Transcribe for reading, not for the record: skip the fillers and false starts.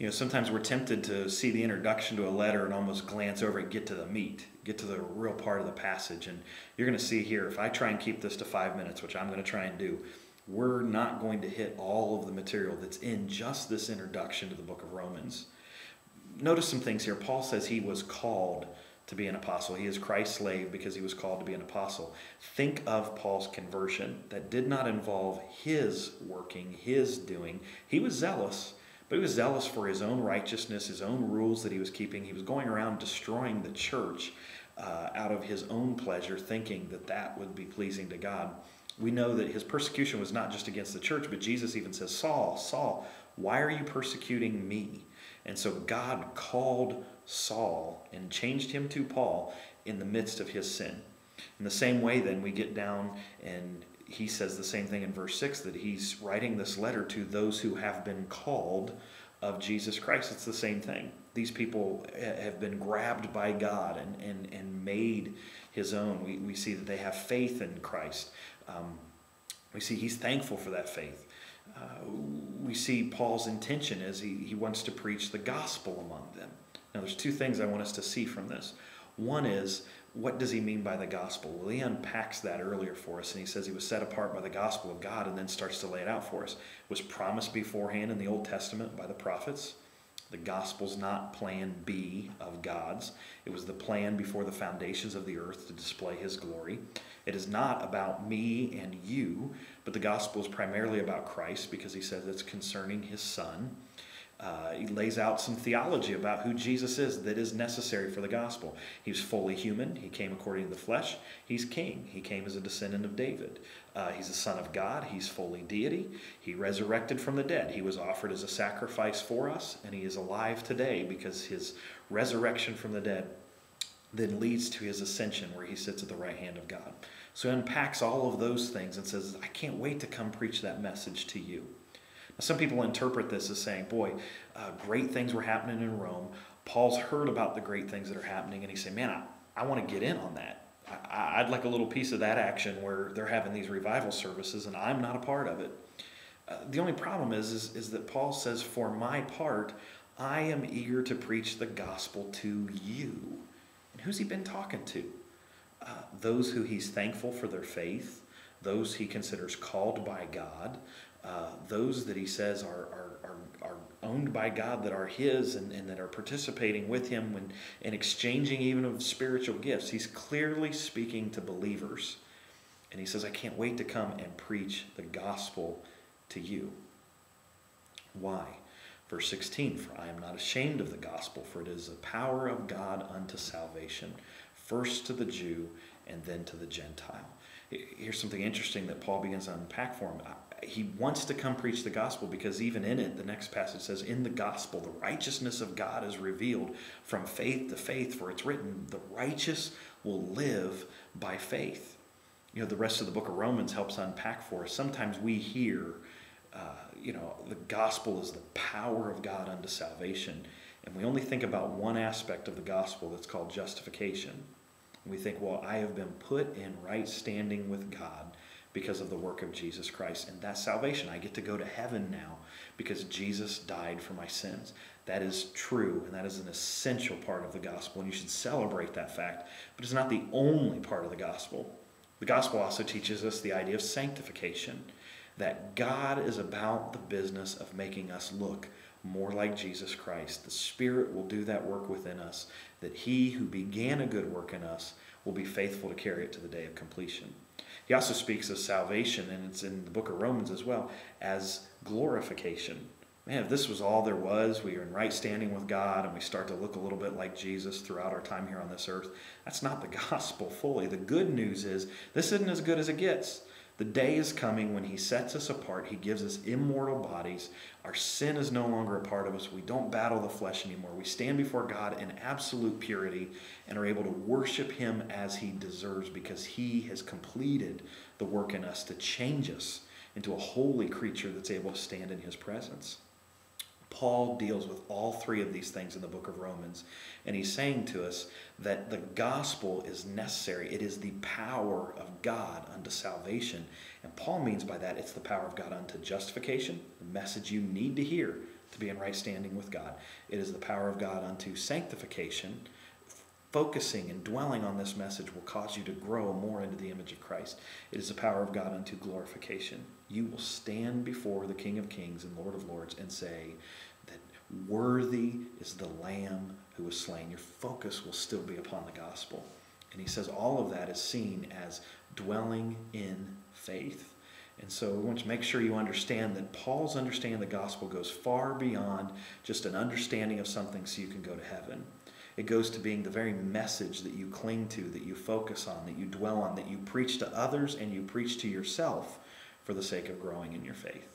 Sometimes we're tempted to see the introduction to a letter and almost glance over and get to the meat, get to the real part of the passage. And you're going to see here, if I try and keep this to 5 minutes, which I'm going to try and do, we're not going to hit all of the material that's in just this introduction to the book of Romans. Notice some things here. Paul says he was called to be an apostle. He is Christ's slave because he was called to be an apostle. Think of Paul's conversion. That did not involve his working, his doing. He was zealous, but he was zealous for his own righteousness, his own rules that he was keeping. He was going around destroying the church out of his own pleasure, thinking that that would be pleasing to God. We know that his persecution was not just against the church, but Jesus even says, Saul, Saul, why are you persecuting me? And so God called Saul and changed him to Paul in the midst of his sin. In the same way, then, we get down and he says the same thing in verse 6, that he's writing this letter to those who have been called of Jesus Christ. It's the same thing. These people have been grabbed by God and made his own. We see that they have faith in Christ. We see he's thankful for that faith. We see Paul's intention as he wants to preach the gospel among them. Now, there's two things I want us to see from this. One is, what does he mean by the gospel? Well, he unpacks that earlier for us, and he says he was set apart by the gospel of God, and then starts to lay it out for us. It was promised beforehand in the Old Testament by the prophets. The gospel's not plan B of God's. It was the plan before the foundations of the earth to display his glory. It is not about me and you, but the gospel is primarily about Christ, because he says it's concerning his son. He lays out some theology about who Jesus is that is necessary for the gospel. He was fully human. He came according to the flesh. He's king. He came as a descendant of David. He's the Son of God. He's fully deity. He resurrected from the dead. He was offered as a sacrifice for us, and he is alive today because his resurrection from the dead then leads to his ascension, where he sits at the right hand of God. So he unpacks all of those things and says, I can't wait to come preach that message to you. Some people interpret this as saying, boy, great things were happening in Rome. Paul's heard about the great things that are happening, and he said, man, I want to get in on that. I'd like a little piece of that action where they're having these revival services, and I'm not a part of it. The only problem is that Paul says, for my part, I am eager to preach the gospel to you. And who's he been talking to? Those who he's thankful for their faith, those he considers called by God, those that he says are owned by God, that are his and that are participating with him and exchanging even of spiritual gifts. He's clearly speaking to believers. And he says, I can't wait to come and preach the gospel to you. Why? Verse 16, for I am not ashamed of the gospel, for it is the power of God unto salvation, first to the Jew and then to the Gentile. Here's something interesting that Paul begins to unpack for him. He wants to come preach the gospel because even in it, the next passage says, in the gospel, the righteousness of God is revealed from faith to faith, for it's written, the righteous will live by faith. The rest of the book of Romans helps unpack for us. Sometimes we hear, the gospel is the power of God unto salvation, and we only think about one aspect of the gospel that's called justification. We think, well, I have been put in right standing with God because of the work of Jesus Christ. And that's salvation. I get to go to heaven now because Jesus died for my sins. That is true, and that is an essential part of the gospel, and you should celebrate that fact. But it's not the only part of the gospel. The gospel also teaches us the idea of sanctification, that God is about the business of making us look more like Jesus Christ. The Spirit will do that work within us, that he who began a good work in us will be faithful to carry it to the day of completion. He also speaks of salvation, and it's in the book of Romans as well, as glorification. Man, if this was all there was, we are in right standing with God, and we start to look a little bit like Jesus throughout our time here on this earth, that's not the gospel fully. The good news is this isn't as good as it gets. The day is coming when he sets us apart. He gives us immortal bodies. Our sin is no longer a part of us. We don't battle the flesh anymore. We stand before God in absolute purity and are able to worship him as he deserves because he has completed the work in us to change us into a holy creature that's able to stand in his presence. Paul deals with all three of these things in the book of Romans, and he's saying to us that the gospel is necessary. It is the power of God unto salvation. And Paul means by that it's the power of God unto justification, the message you need to hear, to be in right standing with God. It is the power of God unto sanctification. Focusing and dwelling on this message will cause you to grow more into the image of Christ. It is the power of God unto glorification. You will stand before the King of Kings and Lord of Lords and say that worthy is the Lamb who was slain. Your focus will still be upon the gospel. And he says all of that is seen as dwelling in faith. And so we want to make sure you understand that Paul's understanding of the gospel goes far beyond just an understanding of something so you can go to heaven. It goes to being the very message that you cling to, that you focus on, that you dwell on, that you preach to others and you preach to yourself for the sake of growing in your faith.